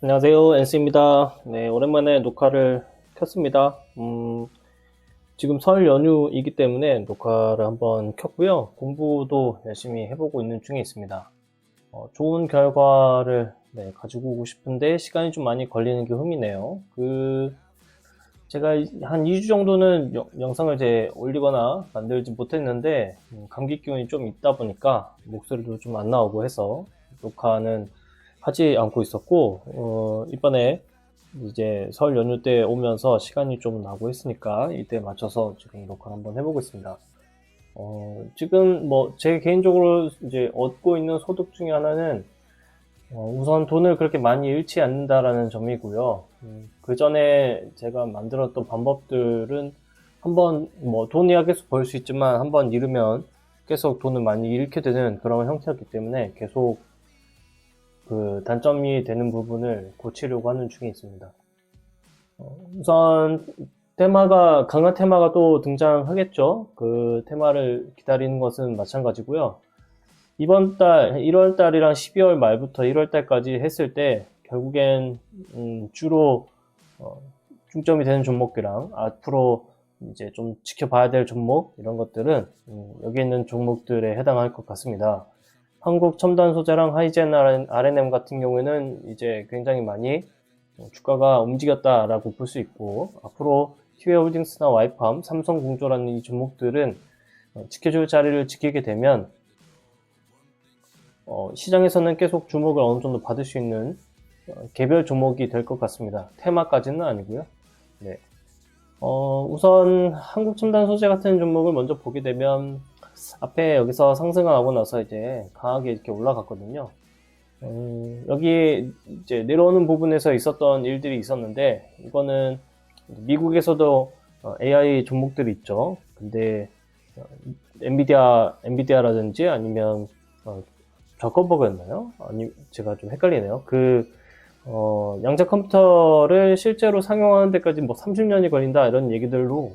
안녕하세요. 엔스입니다. 네, 오랜만에 녹화를 켰습니다. 지금 설 연휴이기 때문에 녹화를 한번 켰고요. 공부도 열심히 해보고 있는 중에 있습니다. 좋은 결과를 가지고 오고 싶은데 시간이 좀 많이 걸리는 게 흠이네요. 제가 한 2주 정도는 영상을 이제 올리거나 만들지 못했는데 감기 기운이 좀 있다 보니까 목소리도 좀 안 나오고 해서 녹화는 하지 않고 있었고, 이번에 이제 설 연휴 때 오면서 시간이 좀 나고 했으니까 이때 맞춰서 지금 녹화를 한번 해보고 있습니다. 지금 뭐 제 개인적으로 이제 얻고 있는 소득 중에 하나는 우선 돈을 그렇게 많이 잃지 않는다라는 점이고요. 그 전에 제가 만들었던 방법들은 한번 뭐 돈이야 계속 벌 수 있지만 한번 잃으면 계속 돈을 많이 잃게 되는 그런 형태였기 때문에 계속 그 단점이 되는 부분을 고치려고 하는 중에 있습니다. 우선 강한 테마가 또 등장하겠죠. 그 테마를 기다리는 것은 마찬가지고요. 이번 달 1월 달이랑 12월 말부터 1월 달까지 했을 때 결국엔 주로 중점이 되는 종목이랑 앞으로 이제 좀 지켜봐야 될 종목 이런 것들은 여기 있는 종목들에 해당할 것 같습니다. 한국 첨단 소재랑 하이젠 R&M 같은 경우에는 이제 굉장히 많이 주가가 움직였다라고 볼 수 있고, 앞으로 티웨이홀딩스나 와이팜, 삼성공조라는 이 종목들은 지켜줄 자리를 지키게 되면 시장에서는 계속 주목을 어느 정도 받을 수 있는 개별 종목이 될 것 같습니다. 테마까지는 아니고요. 네. 우선 한국 첨단 소재 같은 종목을 먼저 보게 되면 앞에 여기서 상승을 하고 나서 이제 강하게 이렇게 올라갔거든요. 여기 이제 내려오는 부분에서 있었던 일들이 있었는데, 이거는 미국에서도 AI 종목들이 있죠. 근데 엔비디아라든지 아니면 저커버그였나요? 아니, 제가 좀 헷갈리네요. 양자 컴퓨터를 실제로 상용하는 데까지 뭐 30년이 걸린다 이런 얘기들로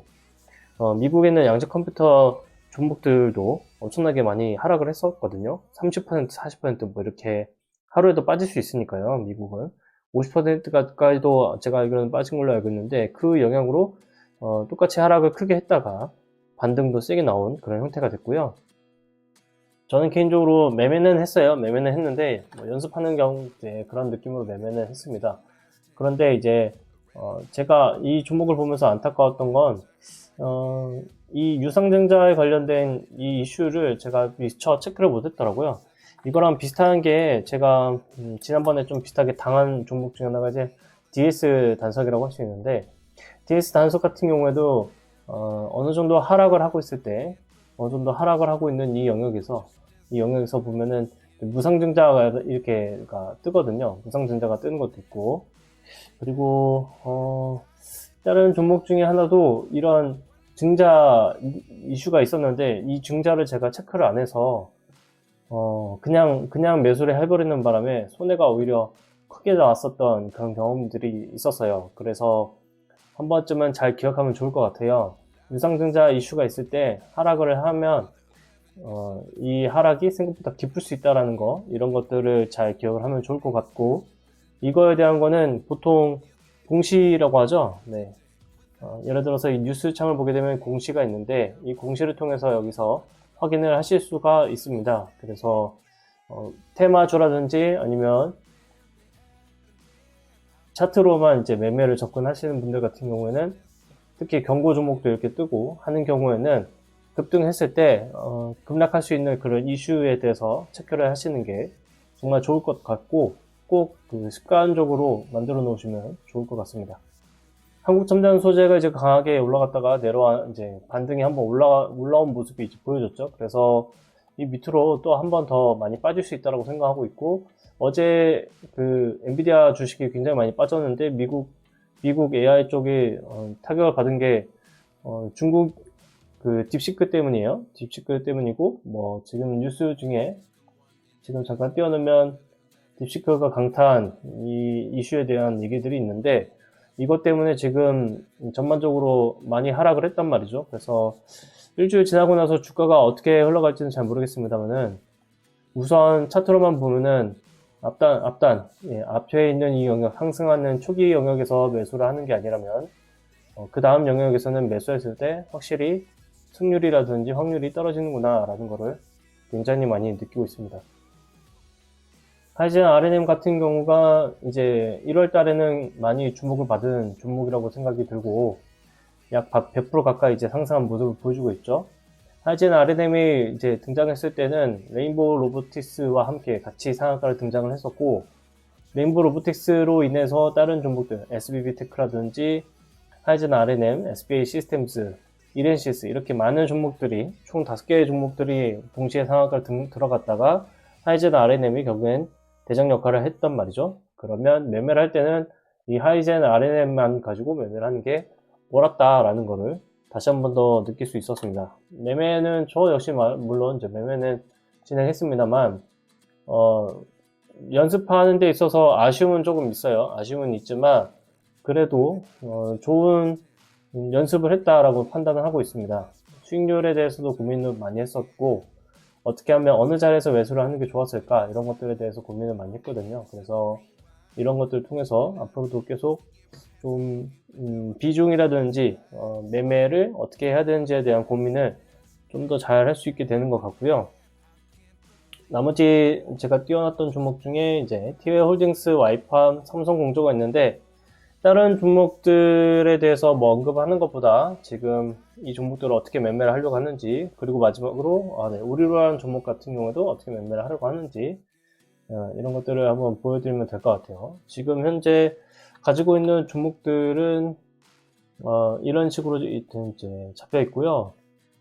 미국에는 양자 컴퓨터 종목들도 엄청나게 많이 하락을 했었거든요. 30%, 40%뭐 이렇게 하루에도 빠질 수 있으니까요. 미국은 50%까지도 제가 알기로는 빠진 걸로 알고 있는데, 그 영향으로 똑같이 하락을 크게 했다가 반등도 세게 나온 그런 형태가 됐고요. 저는 개인적으로 매매는 했어요. 매매는 했는데 뭐 연습하는 경우에 그런 느낌으로 매매는 했습니다. 그런데 이제 제가 이 종목을 보면서 안타까웠던 건 이 유상증자에 관련된 이 이슈를 제가 미처 체크를 못했더라고요. 이거랑 비슷한 게 제가 지난번에 좀 비슷하게 당한 종목 중에 하나가 이제 DS 단석이라고 할 수 있는데, DS 단석 같은 경우에도 어느 정도 하락을 하고 있을 때, 어느 정도 하락을 하고 있는 이 영역에서 보면은 무상증자가 이렇게가 뜨거든요. 무상증자가 뜨는 것도 있고, 그리고 다른 종목 중에 하나도 이런 증자 이슈가 있었는데, 이 증자를 제가 체크를 안 해서 그냥 매수를 해버리는 바람에 손해가 오히려 크게 나왔었던 그런 경험들이 있었어요. 그래서 한 번쯤은 잘 기억하면 좋을 것 같아요. 유상증자 이슈가 있을 때 하락을 하면 이 하락이 생각보다 깊을 수 있다라는 거, 이런 것들을 잘 기억을 하면 좋을 것 같고, 이거에 대한 거는 보통 공시라고 하죠. 네. 예를 들어서 이 뉴스창을 보게 되면 공시가 있는데, 이 공시를 통해서 여기서 확인을 하실 수가 있습니다. 그래서 테마주라든지 아니면 차트로만 이제 매매를 접근하시는 분들 같은 경우에는, 특히 경고 종목도 이렇게 뜨고 하는 경우에는 급등했을 때 급락할 수 있는 그런 이슈에 대해서 체크를 하시는 게 정말 좋을 것 같고, 꼭 그 습관적으로 만들어 놓으시면 좋을 것 같습니다. 한국 첨단 소재가 이제 강하게 올라갔다가 이제 반등이 한번 올라온 모습이 이제 보여줬죠. 그래서 이 밑으로 또 한 번 더 많이 빠질 수 있다고 생각하고 있고, 어제 그 엔비디아 주식이 굉장히 많이 빠졌는데, 미국 AI 쪽에 타격을 받은 게 중국 그 딥시크 때문이에요. 딥시크 때문이고, 뭐 지금 뉴스 중에 지금 잠깐 띄워놓으면 딥시크가 강타한 이 이슈에 대한 얘기들이 있는데, 이것 때문에 지금 전반적으로 많이 하락을 했단 말이죠. 그래서 일주일 지나고 나서 주가가 어떻게 흘러갈지는 잘 모르겠습니다만은, 우선 차트로만 보면은 예, 앞에 있는 이 영역, 상승하는 초기 영역에서 매수를 하는 게 아니라면, 그 다음 영역에서는 매수했을 때 확실히 승률이라든지 확률이 떨어지는구나, 라는 거를 굉장히 많이 느끼고 있습니다. 하이젠 RNM 같은 경우가 이제 1월 달에는 많이 주목을 받은 종목이라고 생각이 들고, 약 100% 가까이 이제 상승한 모습을 보여주고 있죠. 하이젠 RNM이 이제 등장했을 때는 레인보우 로보틱스와 함께 같이 상한가를 등장을 했었고, 레인보우 로보틱스로 인해서 다른 종목들, SBB 테크라든지 하이젠 RNM, SBA 시스템즈, 이렌시스 이렇게 많은 종목들이 총 5개의 종목들이 동시에 상한가를 들어갔다가 하이젠 RNM이 결국엔 대장 역할을 했단 말이죠. 그러면 매매를 할 때는 이 하이젠 RNM만 가지고 매매를 하는 게 옳았다라는 거를 다시 한 번 더 느낄 수 있었습니다. 매매는 저 역시 물론 이제 매매는 진행했습니다만 연습하는 데 있어서 아쉬움은 조금 있어요. 아쉬움은 있지만 그래도 좋은 연습을 했다라고 판단을 하고 있습니다. 수익률에 대해서도 고민을 많이 했었고 어떻게 하면 어느 자리에서 매수를 하는 게 좋았을까 이런 것들에 대해서 고민을 많이 했거든요. 그래서 이런 것들을 통해서 앞으로도 계속 좀 비중이라든지 매매를 어떻게 해야 되는지에 대한 고민을 좀 더 잘 할 수 있게 되는 것 같고요. 나머지 제가 띄워놨던 종목 중에 이제 티웨이홀딩스, 와이팜, 삼성공조가 있는데 다른 종목들에 대해서 뭐 언급하는 것보다 지금 이 종목들을 어떻게 매매를 하려고 하는지 그리고 마지막으로 우리로라는 종목 같은 경우에도 어떻게 매매를 하려고 하는지 이런 것들을 한번 보여드리면 될 것 같아요. 지금 현재 가지고 있는 종목들은 이런 식으로 이제 잡혀 있고요.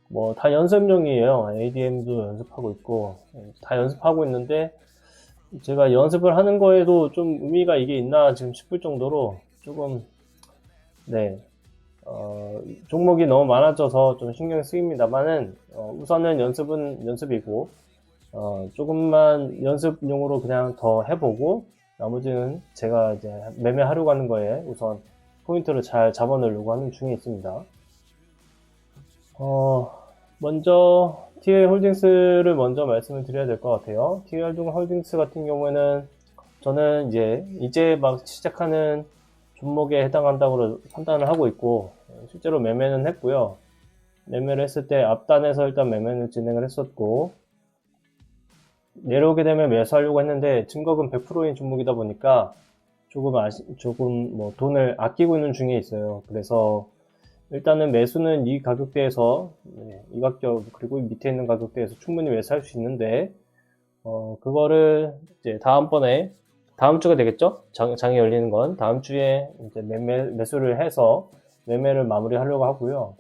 뭐 다 연습용이에요. ADM도 연습하고 있고 다 연습하고 있는데 제가 연습을 하는 거에도 좀 의미가 이게 있나 지금 싶을 정도로 조금 종목이 너무 많아져서 좀 신경 쓰입니다만은 우선은 연습은 연습이고 조금만 연습용으로 그냥 더 해보고 나머지는 제가 이제 매매하려고 하는 거에 우선 포인트를 잘 잡아놓으려고 하는 중에 있습니다. 먼저 TW홀딩스를 먼저 말씀을 드려야 될 것 같아요. TW홀딩스 같은 경우에는 저는 이제 막 시작하는 종목에 해당한다고 판단을 하고 있고 실제로 매매는 했고요. 매매를 했을 때 앞단에서 일단 매매를 진행을 했었고 내려오게 되면 매수하려고 했는데 증거금 100%인 종목이다 보니까 조금 뭐 돈을 아끼고 있는 중에 있어요. 그래서 일단은 매수는 이 가격대에서 이 가격 그리고 밑에 있는 가격대에서 충분히 매수할 수 있는데 그거를 이제 다음 주가 되겠죠? 장이 열리는 건 다음 주에 이제 매수를 해서 매매를 마무리하려고 하고요.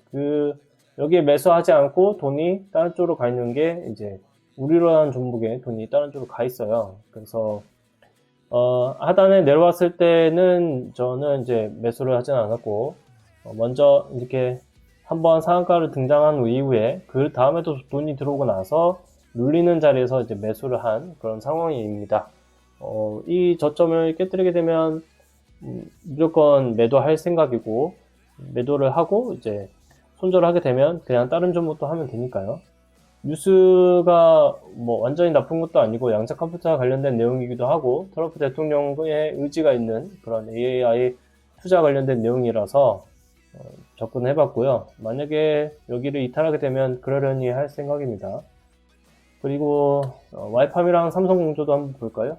여기에 매수하지 않고 돈이 다른 쪽으로 가 있는 게 이제 우리로라는 종목에 돈이 다른 쪽으로 가 있어요. 그래서 하단에 내려왔을 때는 저는 이제 매수를 하진 않았고 먼저 이렇게 한번 상한가를 등장한 이후에 그 다음에도 돈이 들어오고 나서 눌리는 자리에서 이제 매수를 한 그런 상황입니다. 이 저점을 깨뜨리게 되면 무조건 매도할 생각이고 매도를 하고 이제 손절을 하게 되면 그냥 다른 종목도 하면 되니까요. 뉴스가 뭐 완전히 나쁜 것도 아니고 양자 컴퓨터와 관련된 내용이기도 하고 트럼프 대통령의 의지가 있는 그런 AI 투자 관련된 내용이라서 접근해봤고요. 만약에 여기를 이탈하게 되면 그러려니 할 생각입니다. 그리고 와이팜이랑 삼성공조도 한번 볼까요?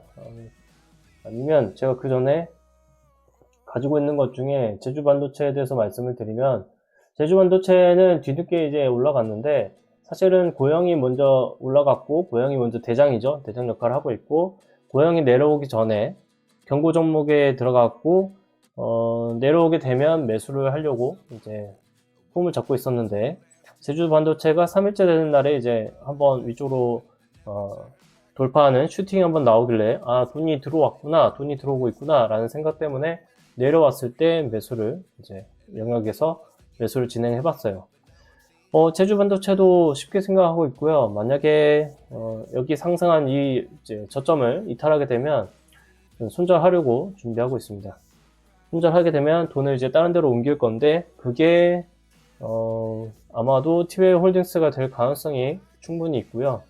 아니면 제가 그 전에 가지고 있는 것 중에 제주반도체에 대해서 말씀을 드리면 제주반도체는 뒤늦게 이제 올라갔는데 사실은 고영이 먼저 올라갔고 고영이 먼저 대장이죠. 대장 역할을 하고 있고 고영이 내려오기 전에 경고 종목에 들어갔고 내려오게 되면 매수를 하려고 이제 폼을 잡고 있었는데 제주반도체가 3일째 되는 날에 이제 한번 위쪽으로 돌파하는 슈팅이 한번 나오길래 돈이 들어왔구나, 돈이 들어오고 있구나 라는 생각 때문에 내려왔을 때 매수를 이제 영역에서 매수를 진행해 봤어요. 제주반도체도 쉽게 생각하고 있고요. 만약에 여기 상승한 이 이제 저점을 이탈하게 되면 손절하려고 준비하고 있습니다. 손절하게 되면 돈을 이제 다른 데로 옮길 건데 그게 아마도 티웨이홀딩스가 될 가능성이 충분히 있고요.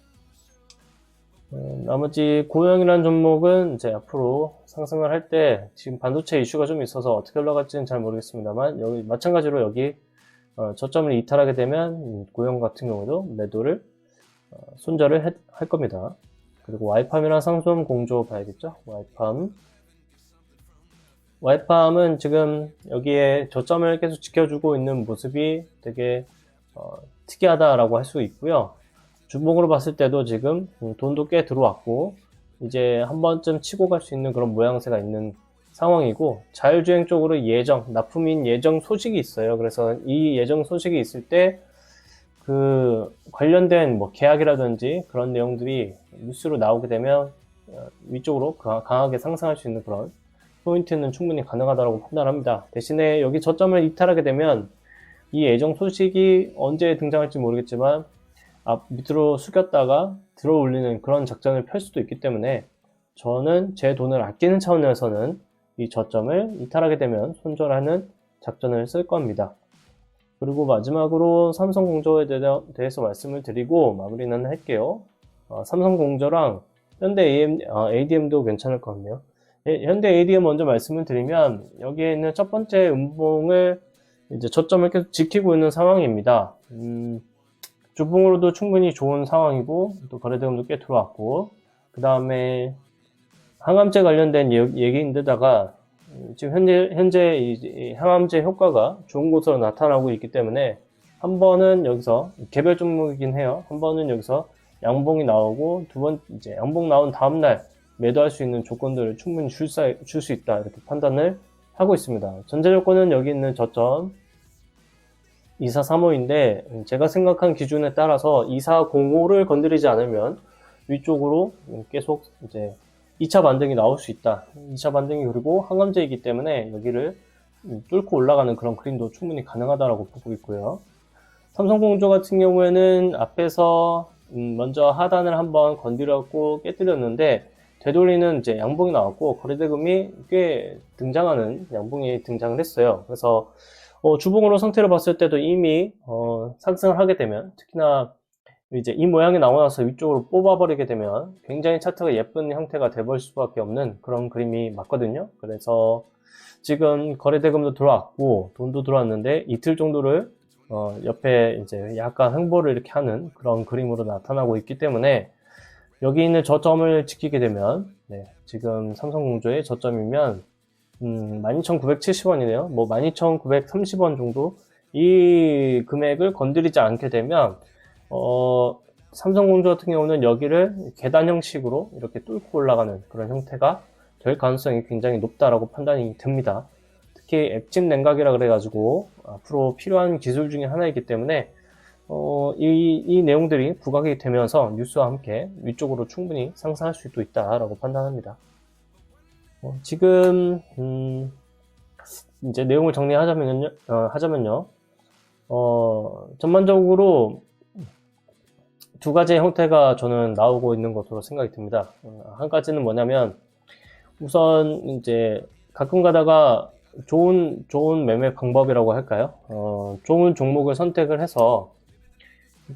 나머지 고용이라는 종목은 이제 앞으로 상승을 할 때 지금 반도체 이슈가 좀 있어서 어떻게 올라갈지는 잘 모르겠습니다만 여기 마찬가지로 여기 저점을 이탈하게 되면 고용 같은 경우도 매도를 손절을 할 겁니다. 그리고 와이팜이랑 상수홈 공조 봐야겠죠. 와이팜은 지금 여기에 저점을 계속 지켜주고 있는 모습이 되게 특이하다라고 할 수 있고요. 주봉으로 봤을 때도 지금 돈도 꽤 들어왔고 이제 한 번쯤 치고 갈 수 있는 그런 모양새가 있는 상황이고, 자율주행 쪽으로 납품인 예정 소식이 있어요. 그래서 이 예정 소식이 있을 때 그 관련된 뭐 계약이라든지 그런 내용들이 뉴스로 나오게 되면 위쪽으로 강하게 상승할 수 있는 그런 포인트는 충분히 가능하다고 판단합니다. 대신에 여기 저점을 이탈하게 되면 이 예정 소식이 언제 등장할지 모르겠지만 밑으로 숙였다가 들어 올리는 그런 작전을 펼 수도 있기 때문에 저는 제 돈을 아끼는 차원에서는 이 저점을 이탈하게 되면 손절하는 작전을 쓸 겁니다. 그리고 마지막으로 삼성공조에 대해서 말씀을 드리고 마무리는 할게요. 삼성공조랑 현대 ADM도 괜찮을 것 같네요. 현대 ADM 먼저 말씀을 드리면 여기에 있는 첫 번째 음봉을 이제 저점을 계속 지키고 있는 상황입니다. 주봉으로도 충분히 좋은 상황이고 또 거래대금도 꽤 들어왔고, 그 다음에 항암제 관련된 얘기인데다가 지금 현재 이 항암제 효과가 좋은 곳으로 나타나고 있기 때문에 한 번은 여기서 개별 종목이긴 해요. 한 번은 여기서 양봉이 나오고 이제 양봉 나온 다음날 매도할 수 있는 조건들을 충분히 줄 수 있다, 이렇게 판단을 하고 있습니다. 전제 조건은 여기 있는 저점 2435인데 제가 생각한 기준에 따라서 2405를 건드리지 않으면 위쪽으로 계속 이제 2차 반등이 나올 수 있다. 2차 반등이, 그리고 항암제이기 때문에 여기를 뚫고 올라가는 그런 그림도 충분히 가능하다고 보고 있고요. 삼성공조 같은 경우에는 앞에서 먼저 하단을 한번 건드렸고 깨뜨렸는데 되돌리는 이제 양봉이 나왔고 거래대금이 꽤 등장하는 양봉이 등장을 했어요. 그래서 주봉으로 상태를 봤을 때도 이미 상승을 하게 되면, 특히나 이제 이 모양이 나오고 나서 위쪽으로 뽑아버리게 되면 굉장히 차트가 예쁜 형태가 돼버릴 수밖에 없는 그런 그림이 맞거든요. 그래서 지금 거래대금도 들어왔고 돈도 들어왔는데 이틀 정도를 옆에 이제 약간 횡보를 이렇게 하는 그런 그림으로 나타나고 있기 때문에 여기 있는 저점을 지키게 되면, 지금 삼성공조의 저점이면 12,970원이네요. 뭐 12,930원 정도 이 금액을 건드리지 않게 되면 삼성공조 같은 경우는 여기를 계단 형식으로 이렇게 뚫고 올라가는 그런 형태가 될 가능성이 굉장히 높다라고 판단이 듭니다. 특히 앱집 냉각이라 그래가지고 앞으로 필요한 기술 중에 하나이기 때문에 이 내용들이 부각이 되면서 뉴스와 함께 위쪽으로 충분히 상승할 수도 있다라고 판단합니다. 지금 이제 내용을 정리하자면요, 전반적으로 두 가지의 형태가 저는 나오고 있는 것으로 생각이 듭니다. 한 가지는 뭐냐면, 우선 이제 가끔 가다가 좋은 매매 방법이라고 할까요? 좋은 종목을 선택을 해서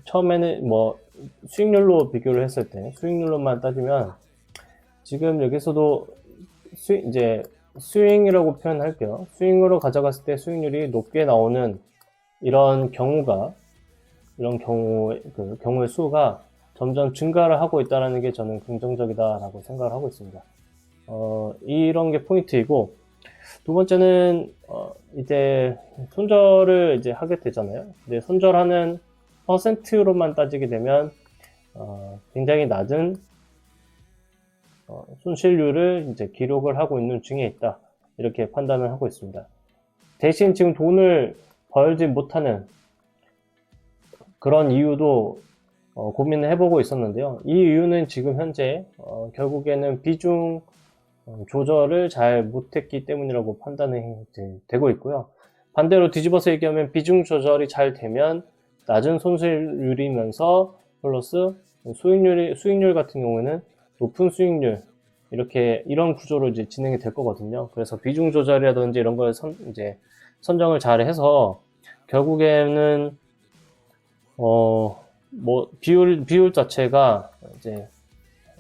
처음에는 뭐 수익률로 비교를 했을 때, 수익률로만 따지면 지금 여기서도 이제 스윙이라고 표현할게요. 스윙으로 가져갔을 때 수익률이 높게 나오는 이런 경우의 수가 점점 증가를 하고 있다는 게 저는 긍정적이다라고 생각을 하고 있습니다. 이런 게 포인트이고, 두 번째는 이제 손절을 이제 하게 되잖아요. 근데 손절하는 퍼센트로만 따지게 되면 굉장히 낮은 손실률을 이제 기록을 하고 있는 중에 있다, 이렇게 판단을 하고 있습니다. 대신 지금 돈을 벌지 못하는 그런 이유도 고민을 해보고 있었는데요. 이 이유는 지금 현재 결국에는 비중 조절을 잘 못했기 때문이라고 판단이 되고 있고요. 반대로 뒤집어서 얘기하면 비중 조절이 잘 되면 낮은 손실률이면서 플러스 수익률 같은 경우에는 높은 수익률, 이런 구조로 이제 진행이 될 거거든요. 그래서 비중 조절이라든지 이런 걸 이제 선정을 잘 해서 결국에는 뭐 비율 자체가 이제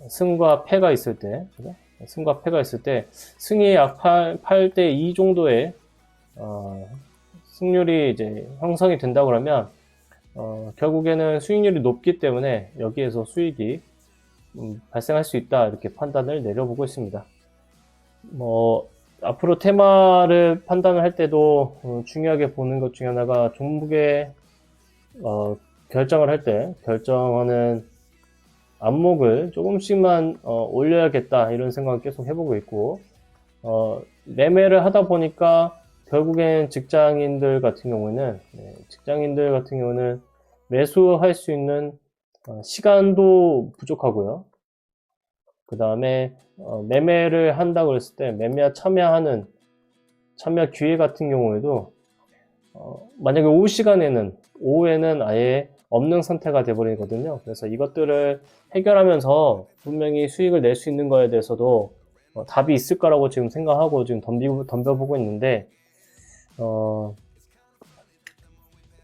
승과 패가 있을 때, 그죠? 승과 패가 있을 때, 승이 약 8대 2 정도의, 승률이 이제 형성이 된다고 그러면, 결국에는 수익률이 높기 때문에 여기에서 수익이 발생할 수 있다, 이렇게 판단을 내려보고 있습니다. 뭐, 앞으로 테마를 판단을 할 때도 중요하게 보는 것 중에 하나가 종목의 결정을 할 때 결정하는 안목을 조금씩만 올려야겠다 이런 생각을 계속 해보고 있고, 매매를 하다 보니까 결국엔 직장인들 같은 경우는 매수할 수 있는 시간도 부족하고요. 그 다음에 매매를 한다고 그랬을 때 매매 참여 기회 같은 경우에도 만약에 오후에는 아예 없는 상태가 돼버리거든요. 그래서 이것들을 해결하면서 분명히 수익을 낼 수 있는 거에 대해서도 답이 있을 거라고 지금 생각하고 지금 덤벼보고 있는데,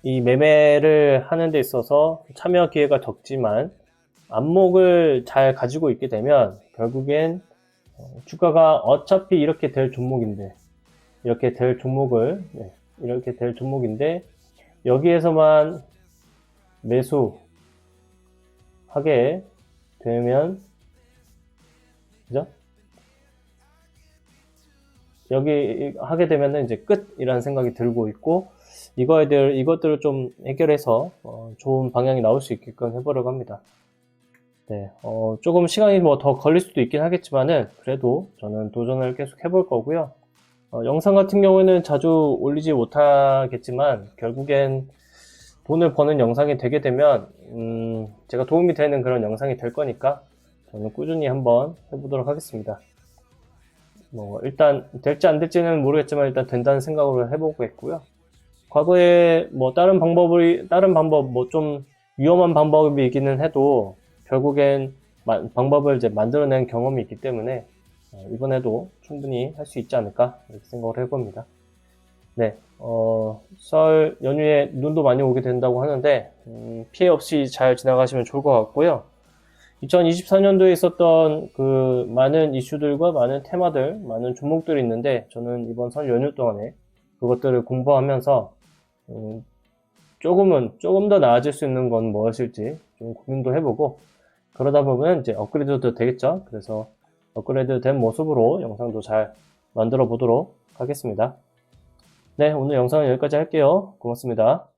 이 매매를 하는 데 있어서 참여 기회가 적지만 안목을 잘 가지고 있게 되면 결국엔 주가가 어차피 이렇게 될 종목인데 여기에서만 매수하게 되면, 그죠? 여기 하게 되면은 이제 끝이라는 생각이 들고 있고, 이것들을 좀 해결해서 좋은 방향이 나올 수 있게끔 해보려고 합니다. 네, 조금 시간이 뭐 더 걸릴 수도 있긴 하겠지만은 그래도 저는 도전을 계속 해볼 거고요. 영상 같은 경우에는 자주 올리지 못하겠지만 결국엔 돈을 버는 영상이 되게 되면 제가 도움이 되는 그런 영상이 될 거니까 저는 꾸준히 한번 해보도록 하겠습니다. 뭐 일단 될지 안 될지는 모르겠지만 일단 된다는 생각으로 해보고 있고요. 과거에 뭐 다른 방법 뭐 좀 위험한 방법이기는 해도 결국엔 방법을 이제 만들어낸 경험이 있기 때문에 이번에도 충분히 할 수 있지 않을까 이렇게 생각을 해봅니다. 네, 설 연휴에 눈도 많이 오게 된다고 하는데 피해 없이 잘 지나가시면 좋을 것 같고요. 2024년도에 있었던 그 많은 이슈들과 많은 테마들, 많은 종목들이 있는데 저는 이번 설 연휴 동안에 그것들을 공부하면서 조금 더 나아질 수 있는 건 무엇일지 좀 고민도 해보고, 그러다 보면 이제 업그레이드도 되겠죠. 그래서 업그레이드 된 모습으로 영상도 잘 만들어 보도록 하겠습니다. 네, 오늘 영상은 여기까지 할게요. 고맙습니다.